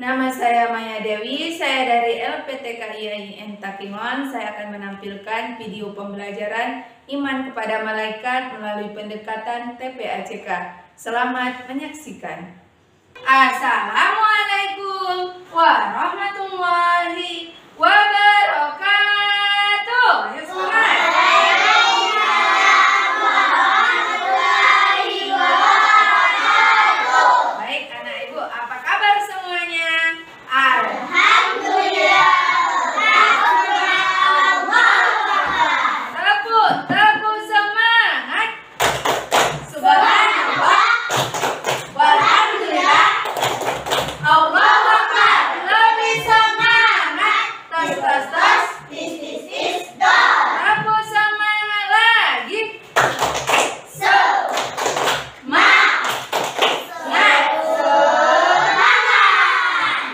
Nama saya Maya Dewi, saya dari LPTKIAIN Takingon. Saya akan menampilkan video pembelajaran iman kepada malaikat melalui pendekatan TPACK. Selamat menyaksikan. Assalamualaikum warahmatullahi wabarakatuh. Ayo semangat. Baik anak ibu, apa kabar semuanya? Alhamdulillah. Tepuk semangat. Subhanallah. Walhamdulillah. Allahu Akbar. Lebih semangat. Tos. This door. Tepuk semangat lagi.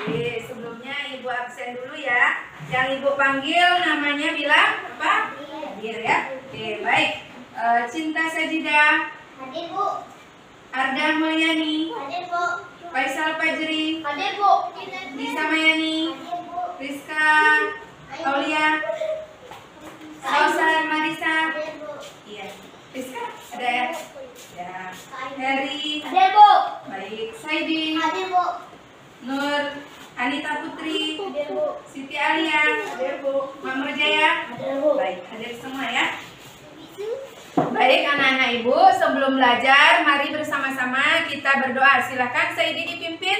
Oke, sebelumnya ibu absen dulu ya. Yang ibu panggil namanya bilang apa? Hadir ya. Oke, baik. Cinta Sajidah, Hadir, Bu. Arda Mulyani, Hadir, Bu. Faisal Fajri, Hadir, Bu. Lisa Mayani, Hadir, Bu. Rizka Aulia, Sausan Marisa. Hadir, Bu. Iya, Rizka ada ya? Ya. Heri, Hadir, Bu. baik. Saidi, Hadir, Bu. Nur, Anita Putri, Hadir, Bu. Siti Alia, Hadir, Bu. Mama Jaya. Hadir, Bu. Baik, hadir semua ya. Baik anak-anak ibu, sebelum belajar mari bersama-sama kita berdoa. Silakan Saidi dipimpin.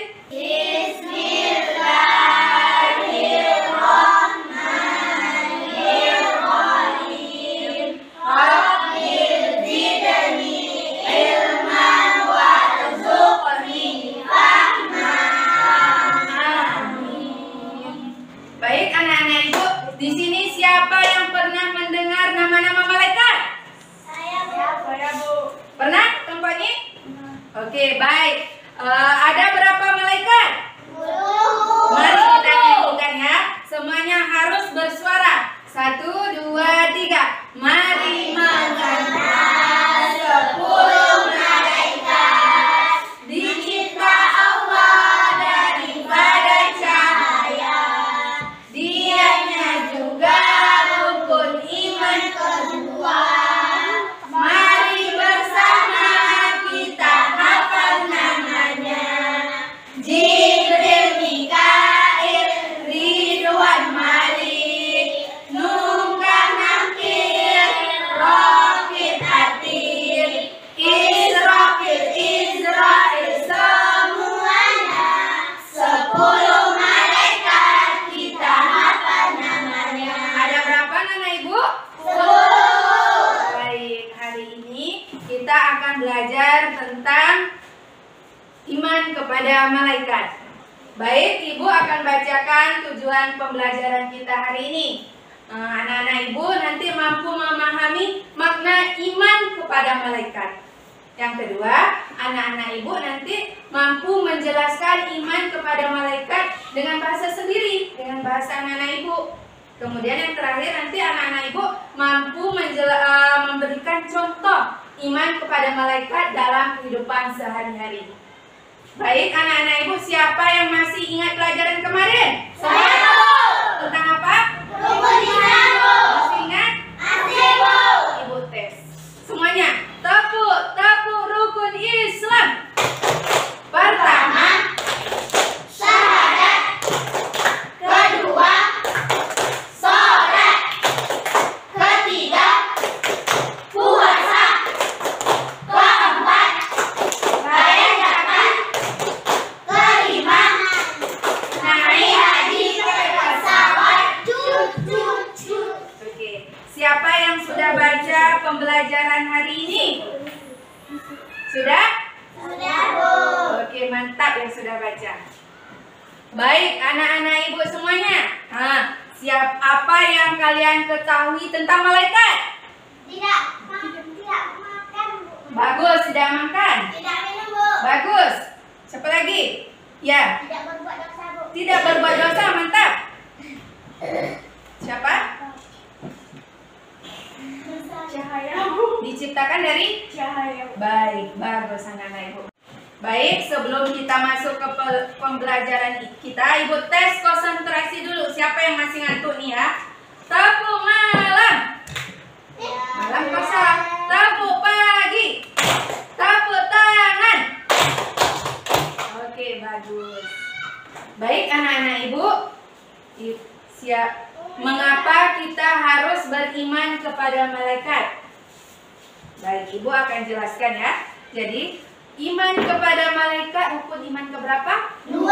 Bismillahirrahmanirrahim. Rabbil zidni ilman warzuqni fahman. Amin. Baik anak-anak ibu, di sini siapa yang pernah mendengar nama-nama malaikat? Saya, Bu. Pernah tempatnya? Oke, baik. Ada berapa malaikat? Mari kita nyanyikan ya. Semuanya harus bersuara. 1, 2, 3. Mari mengenal 10 malaikat dicipta Allah daripada cahaya. Dianya juga rukun iman kedua. Mari bersama kita hafal namanya. Jibril, Mikail, Ridwan, Malik, Munkar, Nakir, Raqib, Atid, Israfil, Israil, semuanya 10 malaikat kita hafal namanya. Ada berapa anak ibu? 10. Baik, hari ini kita akan belajar tentang iman kepada malaikat. Baik, ibu akan bacakan tujuan pembelajaran kita hari ini. Anak-anak ibu nanti mampu memahami makna iman kepada malaikat. Yang kedua, anak-anak ibu nanti mampu menjelaskan iman kepada malaikat dengan bahasa sendiri, dengan bahasa anak-anak ibu. Kemudian yang terakhir nanti anak-anak ibu mampu memberikan contoh iman kepada malaikat dalam kehidupan sehari-hari. Baik anak-anak ibu, siapa yang masih ingat pelajaran kemarin? Saya, Bu. Tentang apa? Rukun iman, Bu. Masih ingat? Masih, Bu. Ibu tes. Semuanya, tepuk rukun Islam. Pertama, Syahadat. Kedua, sholat. Ketiga, puasa. Keempat, bayar zakat. Kelima, naik haji ke pesawat. oke. Siapa yang sudah baca pembelajaran hari ini? Sudah? Sudah, Bu. Oke, mantap yang sudah baca. Baik, anak-anak ibu semuanya. Apa yang kalian ketahui tentang malaikat? Tidak makan, Bu. Bagus, tidak makan. Tidak minum, Bu. Bagus. Siapa lagi? Ya, Tidak berbuat dosa, Bu. tidak berbuat dosa, mantap. Siapa? Cahaya, Bu. Diciptakan dari Cahaya. baik, bagus anak-anak ibu. Baik, sebelum kita masuk ke pembelajaran kita, Ibu tes konsentrasi dulu. Siapa yang masih ngantuk nih ya? Tepuk malam. Malam kosong. Tepuk pagi. Tepuk tangan. Oke, bagus. Baik anak-anak Ibu, siap. Mengapa kita harus beriman kepada malaikat? Baik, Ibu akan jelaskan ya. Jadi, iman kepada malaikat rukun iman keberapa? 2.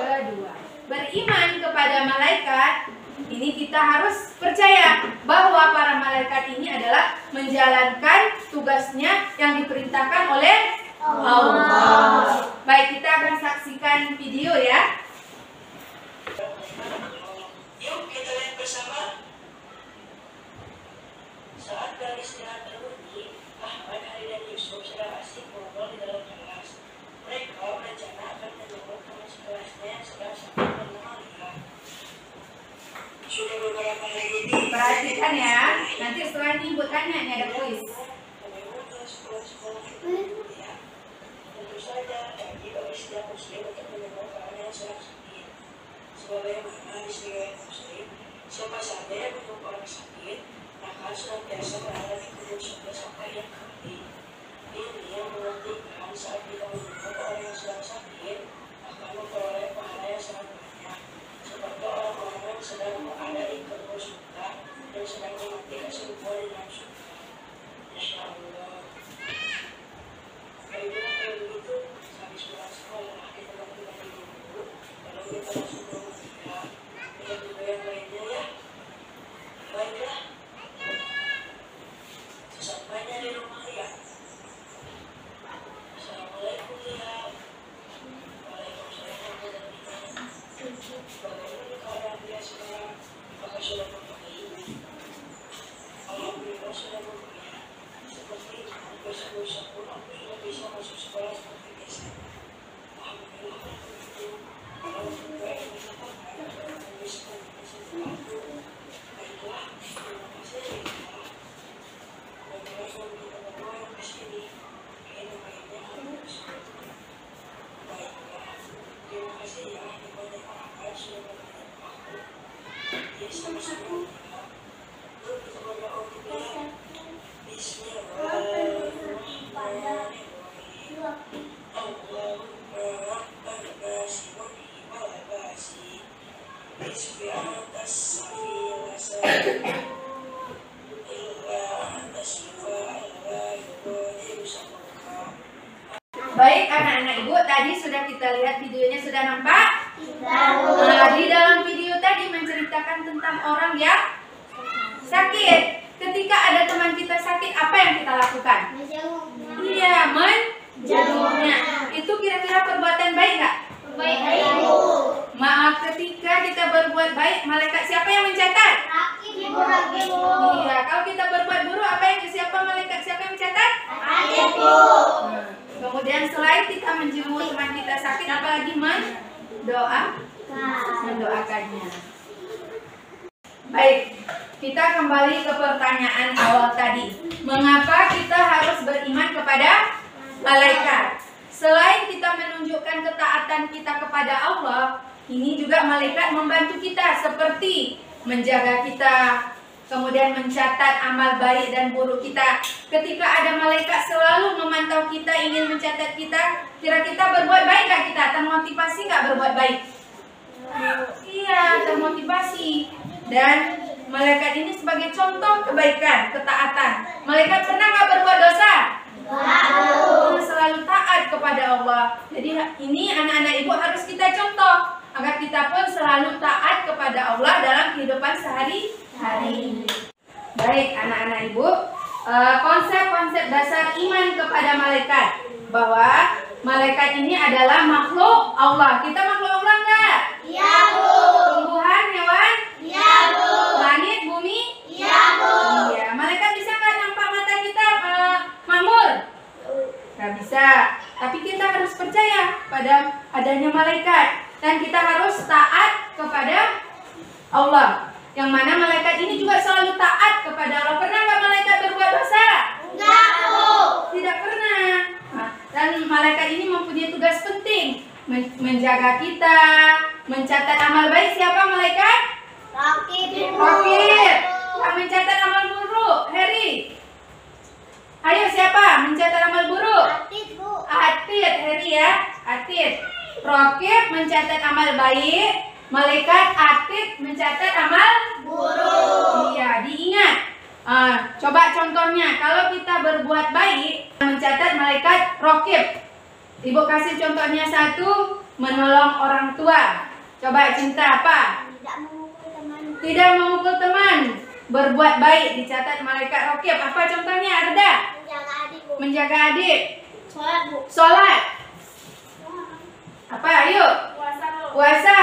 Kedua. Beriman kepada malaikat, ini kita harus percaya bahwa para malaikat ini adalah menjalankan tugasnya yang diperintahkan oleh Allah. Baik, kita akan saksikan video ya. Yuk kita lihat bersama. Saat garis istirahat berbunyi, Ahmad, Hari dan Yusuf sedang asik ngobrol di dalam kelas. Mereka berencana akan menjemput teman sekelasnya yang sedang sakit bernama Lia. Sudah beberapa hari ini. Perhatikan ya. Nanti setelah ini Ibu tanya, ini ada kuis. Menurut sekolah-sekolah itu ya, tentu saja wajib bagi setiap muslim untuk menyembuh orang yang sedang sakit. Sebagaimana di riwayat Muslim, siapa saja yang menyembuh orang sakit, maka senantiasa berada di kubur surga sampai yang kembali. Ini yang mengertikan saat kita menyembuh orang yang sedang sakit akan memperoleh pahala yang sangat banyak, seperti orang-orang yang sedang berada di kubur surga dan sedang mengerti kesembuhan di dalam surga. Insya Allah. Baiklah, kalau begitu, habis pulang sekolah kita mandi dulu, lalu kita masuk ke rumah kita, lihat juga yang lainnya ya. Baiklah. Sesampainya di rumah ya. Assalamualaikum ya. Waalaikumsalam warahmatullahi wabarakatuh. Bagaimana keadaan dia sekarang? Apakah sudah membaik? Alhamdulillah sudah membaik. Sepertinya besok-besok pun aku sudah bisa masuk sekolah seperti biasa. Alhamdulillah kalau begitu. Kalau juga yang dikatakan akan bisa membantu aku. Baiklah, terima kasih ya. Bagaimana kita berdua yang kesini? Kayaknya mainnya harus. Baiklah, terima kasih ya kepada kakak sudah membantu aku. Ya, sama-sama ya. Yuk kita berdoa dulu ya. Bismillahirrahmanirrahim. Allahumma rabbal basi wal basi. Isfi atas safila sabi. Illa anta shifa la yughadiru saqama. Baik anak-anak Ibu, tadi sudah kita lihat videonya, sudah nampak? Nah, di dalam video tadi menceritakan tentang orang yang sakit. Ketika ada teman kita sakit, apa yang kita lakukan? Iya, menjenguknya. Itu kira-kira perbuatan baik nggak? Maaf, ketika kita berbuat baik, malaikat siapa yang mencatat? Iya, kalau kita berbuat buruk, apa yang malaikat siapa yang mencatat? Kemudian selain kita menjenguk teman kita sakit, apalagi mendoakannya. Baik, kita kembali ke pertanyaan awal tadi. Mengapa kita harus beriman kepada malaikat? Selain kita menunjukkan ketaatan kita kepada Allah, ini juga malaikat membantu kita seperti menjaga kita, kemudian mencatat amal baik dan buruk kita. Ketika ada malaikat selalu memantau kita, ingin mencatat kita, kira kita berbuat baik nggak kita? Termotivasi nggak berbuat baik? Iya, termotivasi. Dan malaikat ini sebagai contoh kebaikan, ketaatan. Malaikat pernah nggak berbuat dosa? Selalu taat kepada Allah. Jadi ini anak-anak Ibu harus kita contoh agar kita pun selalu taat kepada Allah dalam kehidupan sehari-hari. Baik anak-anak Ibu, konsep-konsep dasar iman kepada malaikat, bahwa malaikat ini adalah makhluk Allah. Kita makhluk Allah enggak? Iya, Bu. Tumbuhan, hewan? Iya, Bu. Langit, bumi? Iya, Bu. Iya. Malaikat bisa nggak nampak mata kita makmur? Nggak bisa. Tapi kita harus percaya pada adanya malaikat, dan kita harus taat kepada Allah. Yang mana malaikat ini juga selalu taat kepada Allah. Pernah nggak malaikat berbuat dosa? Enggak, Bu. Tidak pernah. Nah, Dan malaikat ini mempunyai tugas penting, menjaga kita, mencatat amal baik. Siapa malaikat? Rakib. Rakib. Yang mencatat amal buruk, Heri. Ayo siapa mencatat amal buruk? Atid, Bu. Atid, Heri ya. Atid. Rakib mencatat amal baik, malaikat Atid mencatat amal Buruk. Iya, diingat. Coba contohnya, kalau kita berbuat baik, mencatat malaikat Rakib. Ibu kasih contohnya satu, menolong orang tua. Coba cinta apa? Tidak memukul teman. Tidak memukul teman. Berbuat baik dicatat malaikat Rakib. Apa contohnya? Arda? Menjaga adik, Bu. Menjaga adik. Sholat, Bu. Sholat. Apa? Ayo. Puasa, Bu. Puasa.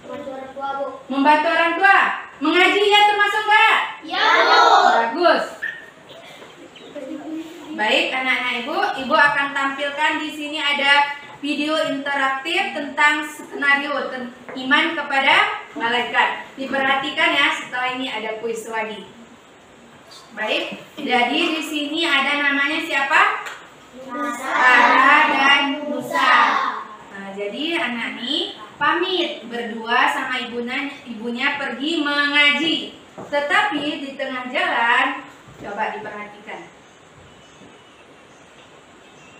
Bantu orang tua, Bu. Membantu orang tua. Mengaji ya termasuk nggak? Ya, Bu. Bagus. Baik anak-anak ibu akan tampilkan di sini ada video interaktif tentang skenario iman kepada malaikat. Diperhatikan ya, setelah ini ada kuis lagi. Baik, jadi di sini ada namanya siapa? Sarah dan Musa. Nah, jadi anak nih pamit berdua sama ibunya pergi mengaji. Tetapi di tengah jalan, coba diperhatikan.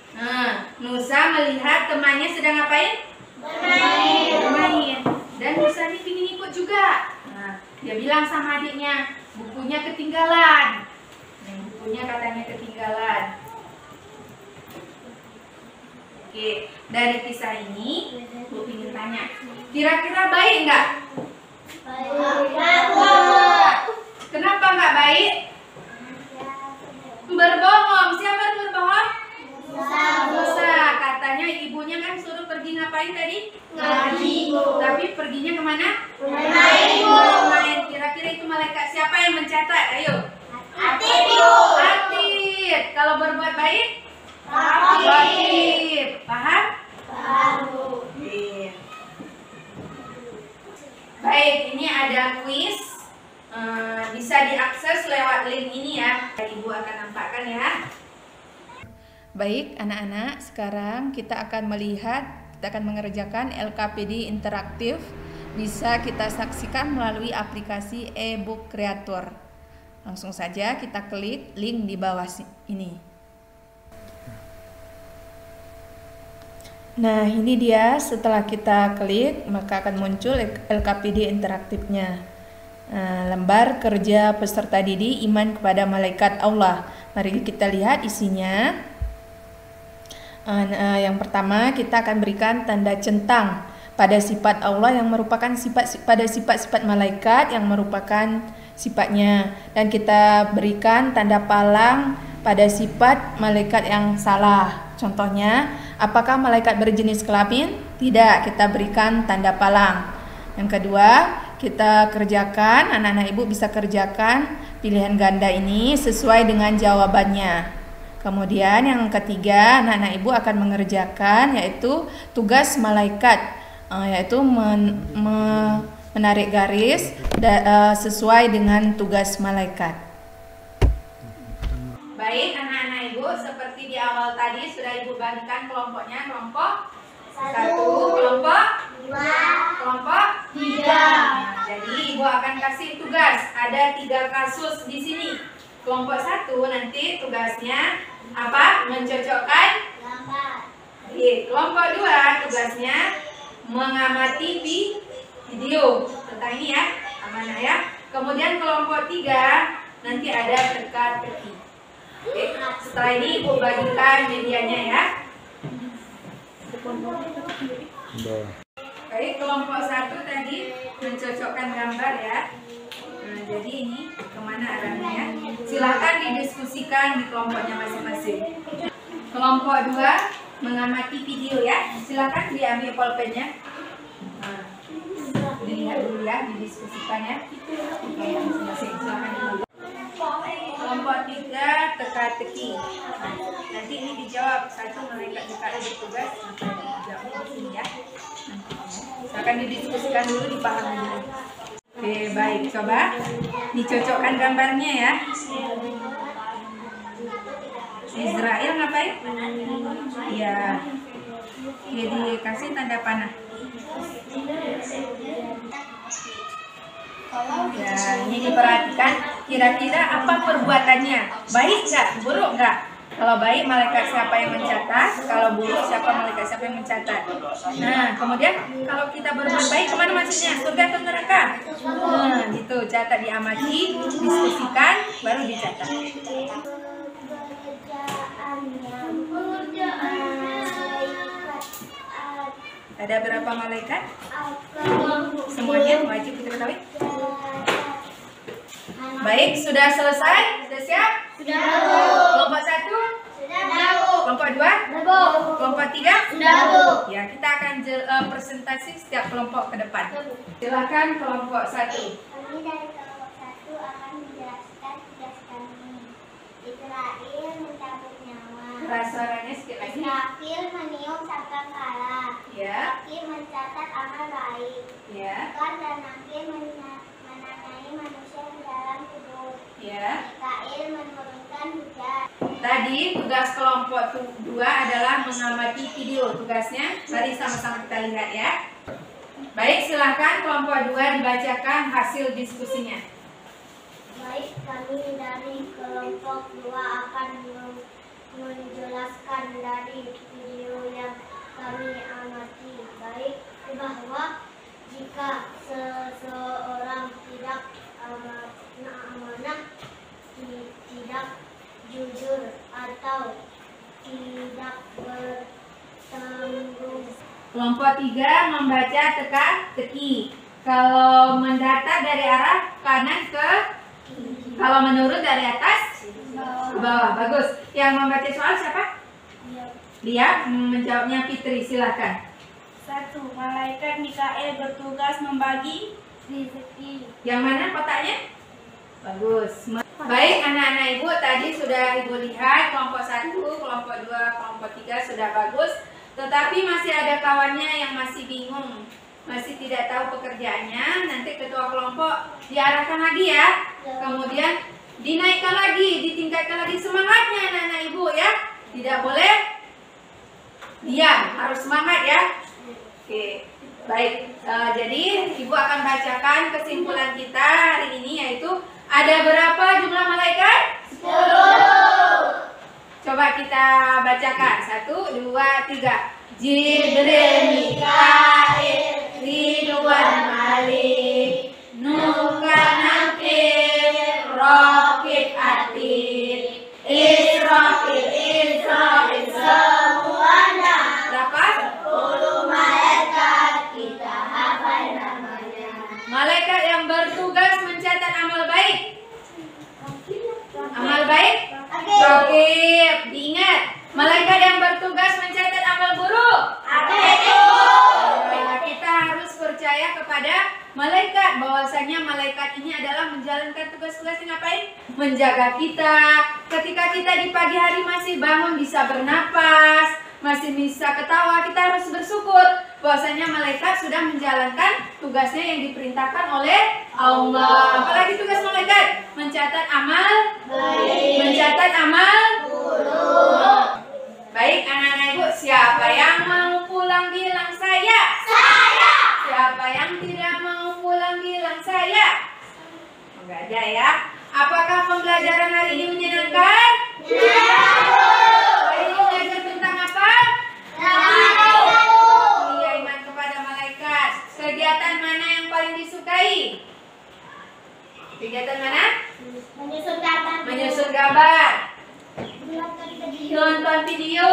Nah, Nusa melihat temannya sedang ngapain? Bermain. Dan Nusa ini ingin ikut juga. Nah, dia bilang sama adiknya, bukunya ketinggalan. Nah, bukunya katanya ketinggalan. Oke, dari kisah ini, Bu ingin tanya, kira-kira baik nggak? Kenapa nggak baik? Berbohong. Siapa yang berbohong? Musa. Katanya ibunya kan suruh pergi ngapain tadi? Ngaji, Bu. Tapi perginya kemana? Bermain, Bu. Bermain. Kira-kira itu malaikat siapa yang mencatat? Ayo. Atid, Bu. Atid. Kalau berbuat baik? Rakib. Rakib. Paham? Paham, Bu. Oke. Baik, ini ada kuis. Bisa diakses lewat link ini ya. Ibu akan nampakkan ya. Baik anak-anak, sekarang kita akan mengerjakan LKPD interaktif. Bisa kita saksikan melalui aplikasi e-book creator. Langsung saja kita klik link di bawah ini. Nah, ini dia, setelah kita klik maka akan muncul LKPD interaktifnya. Lembar kerja peserta didik iman kepada malaikat Allah. Mari kita lihat isinya. Yang pertama, kita akan berikan tanda centang pada sifat Allah yang merupakan sifat-sifat malaikat yang merupakan sifatnya, dan kita berikan tanda palang pada sifat malaikat yang salah. Contohnya, apakah malaikat berjenis kelamin? Tidak, kita berikan tanda palang. Yang kedua, kita kerjakan, anak-anak ibu bisa kerjakan pilihan ganda ini sesuai dengan jawabannya. Kemudian yang ketiga, anak-anak ibu akan mengerjakan yaitu tugas malaikat, yaitu menarik garis sesuai dengan tugas malaikat. Baik anak-anak ibu, seperti di awal tadi sudah ibu bagikan kelompoknya, kelompok 1, kelompok 2, kelompok 3. Nah, jadi ibu akan kasih tugas, ada 3 kasus di sini. Kelompok 1 nanti tugasnya apa? Mencocokkan Gambar. Kelompok 2 tugasnya mengamati video tentang ini ya, amanah ya. Kemudian kelompok 3 nanti ada teka-teki. Oke, setelah ini ibu bagikan medianya ya. Baik, kelompok 1 tadi mencocokkan gambar ya. Nah, jadi ini kemana arahnya? Silahkan didiskusikan di kelompoknya masing-masing. Kelompok 2 mengamati video ya. Silahkan diambil pulpennya. Nah, dilihat dulu ya, didiskusikan ya. Masing-masing. Silahkan dulu. Kelompok 3 teka-teki. Nah, nanti ini dijawab. Satu malaikat DKI bertugas. Dijawab di sini ya. Silahkan didiskusikan dulu, dipahami dulu. Oke, baik. Coba dicocokkan gambarnya ya. Israel ngapain? Ya. Jadi kasih tanda panah. Ya, ini diperhatikan kira-kira apa perbuatannya. Baik nggak? Buruk nggak? Kalau baik, malaikat siapa yang mencatat? Kalau buruk, malaikat siapa yang mencatat? Nah, kemudian kalau kita berbuat baik, kemana maksudnya? Surga atau neraka? Nah, gitu. Catat, diamati, diskusikan, baru dicatat. Ada berapa malaikat? Semuanya wajib kita ketahui. Baik, sudah selesai? Sudah siap? Sudah. Kelompok 1? Sudah. Kelompok 2? Kelompok 3? Sudah. Ya, kita akan presentasi setiap kelompok ke depan. Silakan kelompok 1. Kami dari kelompok 1 akan menjelaskan tugas kami. Israel mencabut nyawa. Suaranya sedikit lagi. Israfil meniup sangkakala. Ya. Nakir mencatat amal baik. Ya. Mekar dan Nakir menanyai manusia di dalam kubur. Ya. Mikail menurunkan hujan. Tadi tugas kelompok 2 adalah mengamati video. Tugasnya, mari sama-sama kita lihat ya. Baik, silahkan kelompok 2 dibacakan hasil diskusinya. Baik, kami dari kelompok 2 akan menjelaskan dari video yang kami amati. Baik, bahwa jika seseorang tidak amanah, tidak jujur atau tidak bertanggung. Kelompok 3 membaca teka-teki. Kalau mendatar dari arah kanan ke, kalau menurun dari atas ke bawah. Bagus. Yang membaca soal siapa? Lia. Menjawabnya Fitri, silakan. 1. Malaikat Mikael bertugas membagi rezeki. Yang mana kotaknya? Bagus. Baik, anak-anak ibu, tadi sudah ibu lihat kelompok 1, kelompok 2, kelompok 3 sudah bagus. Tetapi masih ada kawannya yang masih bingung, masih tidak tahu pekerjaannya. Nanti ketua kelompok diarahkan lagi ya. Kemudian dinaikkan lagi, ditingkatkan lagi semangatnya anak-anak ibu ya. Tidak boleh diam, harus semangat ya. Oke, baik. Jadi ibu akan bacakan kesimpulan kita hari ini, yaitu ada berapa jumlah malaikat? 10. Coba kita bacakan. 1, 2, 3. Jibril, Mikail, Ridwan, Malik, Nukan, Nakir, Rokib, Atid, Israfil, semuanya. Berapa? 10 malaikat, kita hafal namanya. Malaikat yang bertugas mencatat amal baik. Amal baik? Rokib. Diingat. Malaikat yang bertugas mencatat amal buruk. Nah, kita harus percaya kepada malaikat, bahwasanya malaikat ini adalah menjalankan tugas-tugasnya ngapain? Menjaga kita. Ketika kita di pagi hari masih bangun, bisa bernapas, masih bisa ketawa, kita harus bersyukur bahwasanya malaikat sudah menjalankan tugasnya yang diperintahkan oleh Allah. Apalagi tugas malaikat? Mencatat amal baik. Mencatat amal buruk. Baik, anak-anak ibu, siapa yang mau pulang bilang saya? Saya. Siapa yang tidak mau pulang bilang saya? Enggak ada ya. Apakah pembelajaran hari ini menyenangkan? Hari ini belajar tentang apa? Iya, iman kepada malaikat. Kegiatan mana yang paling disukai? Kegiatan mana? Menyusun gambar. Menyusun gambar. Nonton video.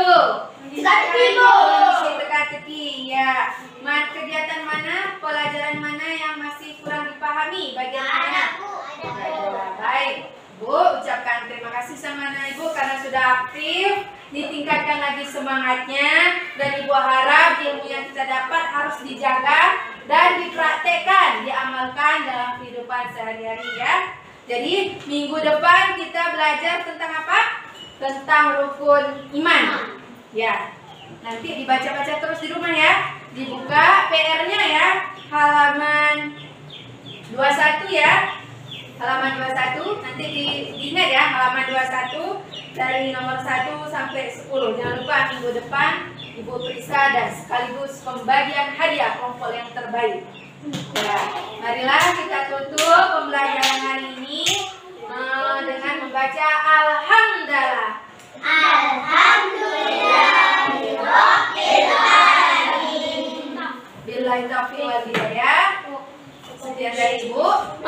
Mengisi teka-teki. Ya. Kegiatan mana? Pelajaran mana yang masih kurang dipahami? Bagian mana? Baik. Bu, ucapkan terima kasih sama anak ibu karena sudah aktif. Ditingkatkan lagi semangatnya. Dan ibu harap ilmu yang kita dapat harus dijaga dan dipraktekkan, diamalkan dalam kehidupan sehari-hari ya. Jadi minggu depan kita belajar tentang apa? Tentang rukun iman. Ya. Nanti dibaca-baca terus di rumah ya. Dibuka PR-nya ya. Halaman 21 ya. Halaman 21. Nanti diingat ya, halaman 21. dari nomor 1 sampai 10. Jangan lupa minggu depan Ibu periksa dan sekaligus pembagian hadiah kelompok yang terbaik. Ya, marilah kita tutup pembelajaran hari ini dengan membaca Alhamdulillah. Alhamdulillahirobbilalamin. Billahi taufiq wal hidayah. Sekian dari Ibu.